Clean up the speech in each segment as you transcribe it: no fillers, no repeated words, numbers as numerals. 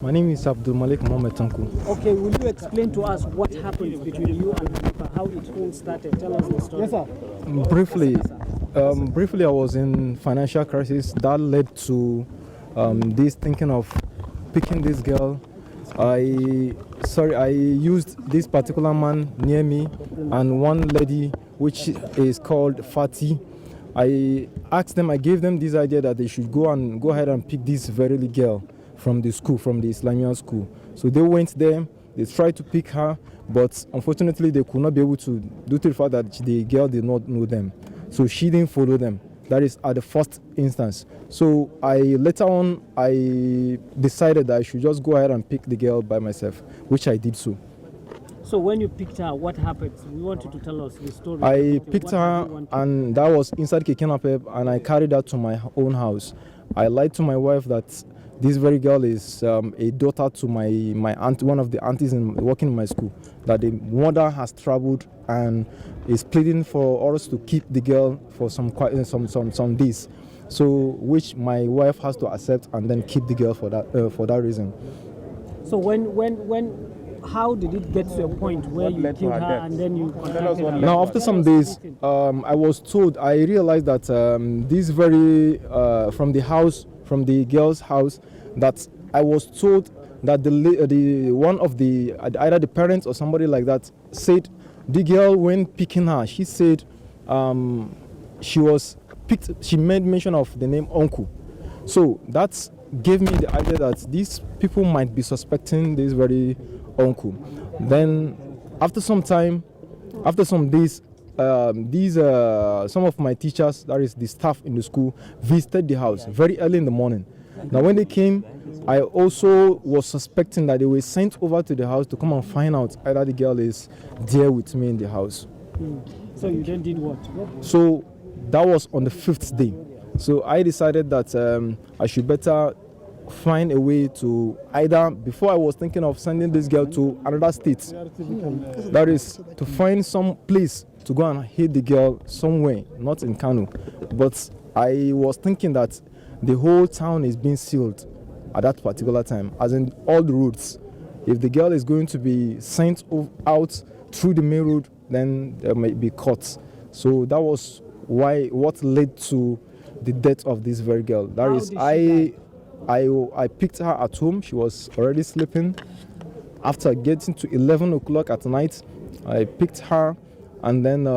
My name is Abdul Malik Mohamed Tanku. Okay, will you explain to us what happened between you and Hanifa, how it all started? Tell us the story. Yes, sir. Briefly, I was in financial crisis that led to this thinking of picking this girl. I used this particular man near me and one lady which is called Fati. I gave them this idea that they should go ahead and pick this very little girl from the school, from the Islamic school. So they went there, they tried to pick her, but unfortunately they could not be able to, due to the fact that the girl did not know them. So she didn't follow them. That is at the first instance. So later on, I decided that I should just go ahead and pick the girl by myself, which I did so. So when you picked her, what happened? We want you to tell us the story. I picked her, and that was inside kidnap, and I carried her to my own house. I lied to my wife that this very girl is a daughter to my aunt, one of the aunties working in my school, that the mother has traveled and is pleading for us to keep the girl for some days. So which my wife has to accept and then keep the girl for that reason. So how did it get to a point where you killed her and then you contacted her? Now, after some days, I realized that this very, from the girl's house, that I was told that the one of the, either the parents or somebody like that, said the girl, when picking her, she said she was picked, she made mention of the name uncle. So that gave me the idea that these people might be suspecting this very uncle. Then after some time, after some days, some of my teachers, that is the staff in the school, visited the house very early in the morning. Now when they came, I also was suspecting that they were sent over to the house to come and find out either the girl is there with me in the house. So you then did what? So that was on the 5th day. So I decided that I should better find a way to either, before I was thinking of sending this girl to another state, that is to find some place to go and hit the girl somewhere, not in Kano. But I was thinking that the whole town is being sealed at that particular time, as in all the roads. If the girl is going to be sent out through the main road, then there might be caught. So that was what led to the death of this very girl. That is, I picked her at home. She was already sleeping. After getting to 11 o'clock at night, I picked her, and then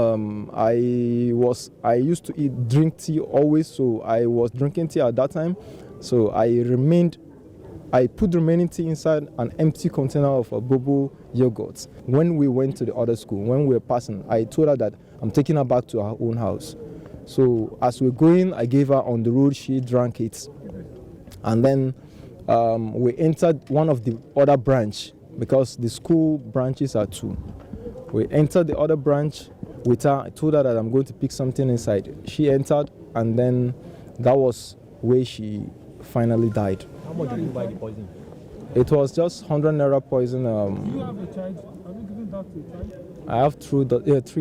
I used to drink tea always, so I was drinking tea at that time. So I put the remaining tea inside an empty container of a bobo yogurt. When we went to the other school, when we were passing, I told her that I'm taking her back to her own house. So as we're going, I gave her on the road, she drank it. And then we entered one of the other branch, because the school branches are 2. We entered the other branch with her. I told her that I'm going to pick something inside. She entered, and then that was where she finally died. How much did you buy the poison? It was just 100 naira poison. Do you have a child? Have you given that to a child? I have 3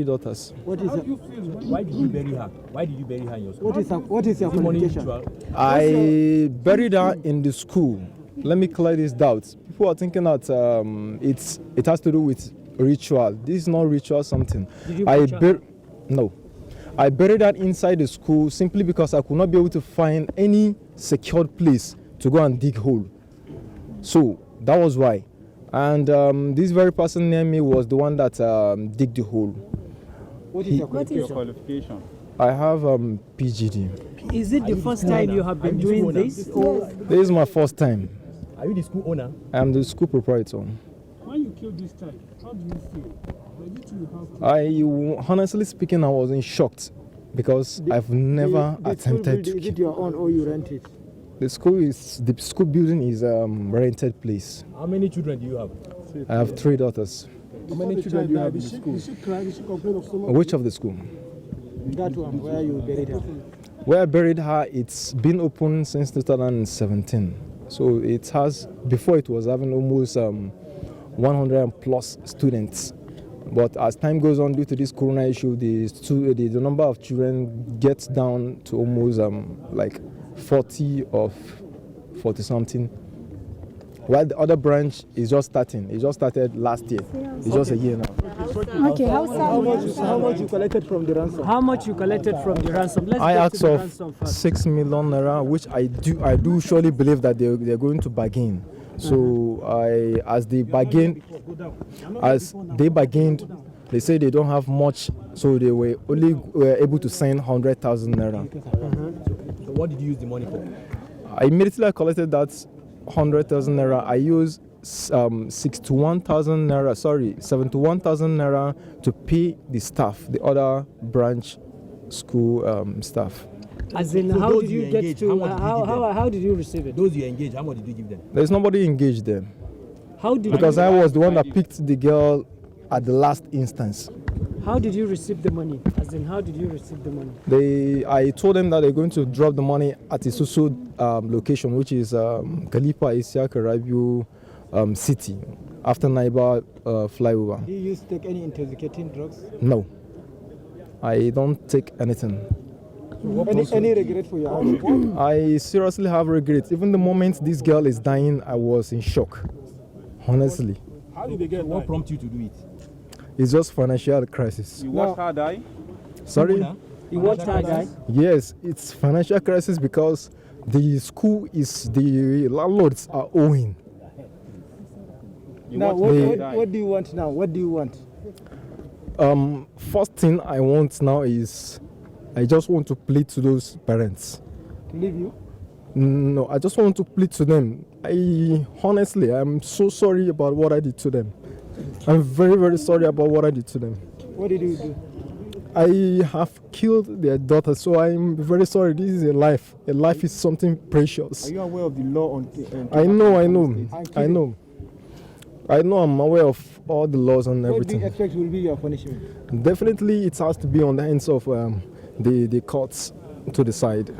daughters. How do you feel? Why did you bury her? Why did you bury her in your school? What is your communication? I buried her in the school. Let me clear this doubt. People are thinking that it has to do with ritual. This is not ritual something. Did you No. I buried her inside the school simply because I could not be able to find any secured place to go and dig hole. So that was why. And this very person near me was the one that dig the hole. What is your qualification? I have PGD. Is it the first time you have been doing this? Or? This is my first time. Are you the school owner? I am the school proprietor. When you killed this child, how do you feel? Honestly speaking, I was shocked because I've never attempted to. Is it your own or you rent it? The school building is rented place. How many children do you have? I have 3 daughters. How many children do you have in the school? Did she cry? Did she complain of stomach? Which of the school? That one where you buried her. Where I buried her, it's been open since 2017. So it has, before it was having almost 100 plus students. But as time goes on, due to this corona issue, the number of children gets down to almost like 40 or 40 something. while the other branch is just starting. It just started last year. It's just a year now. Okay, How much you collected from the ransom? How much you collected from the ransom? Let's I get asked to the of ransom first. 6 million naira, which I do surely believe that they're going to bargain. So as they bargained, they say they don't have much, so they were able to send 100,000 naira. So what did you use the money for? I immediately collected that 100,000 naira. I used 71,000 naira to pay the staff, the other branch school staff. As in, So how those did you you get engaged, to? how much did you give them? How did you receive it? Those you engaged, how much did you give them? There's nobody engaged them How did because you, I was the one that picked the girl at the last instance. How did you receive the money? As in, how did you receive the money? I told them that they're going to drop the money at a social location, which is Khalifa Isiaq Rabiu City, after Naiba flyover. Do you used to take any intoxicating drugs? No, I don't take anything. Any regret for your action? I seriously have regrets. Even the moment this girl is dying, I was in shock. Honestly, How did they get What that? prompted you to do it? it's just financial crisis. You watched her die? Sorry. You watched her die? Yes, it's financial crisis because the the landlords are owing. Now, watched her They- die? what do you want now? What do you want? First thing I want now is I just want to plead to those parents. To leave you? No, I just want to plead to them. I'm so sorry about what I did to them. I'm very, very sorry about what I did to them. What did you do? I have killed their daughter, so I'm very sorry. This is a life. A life is something precious. Are you aware of the law on? I know. I'm aware of all the laws and What do you everything. expect will be your punishment? Definitely, it has to be on the hands of the courts to decide.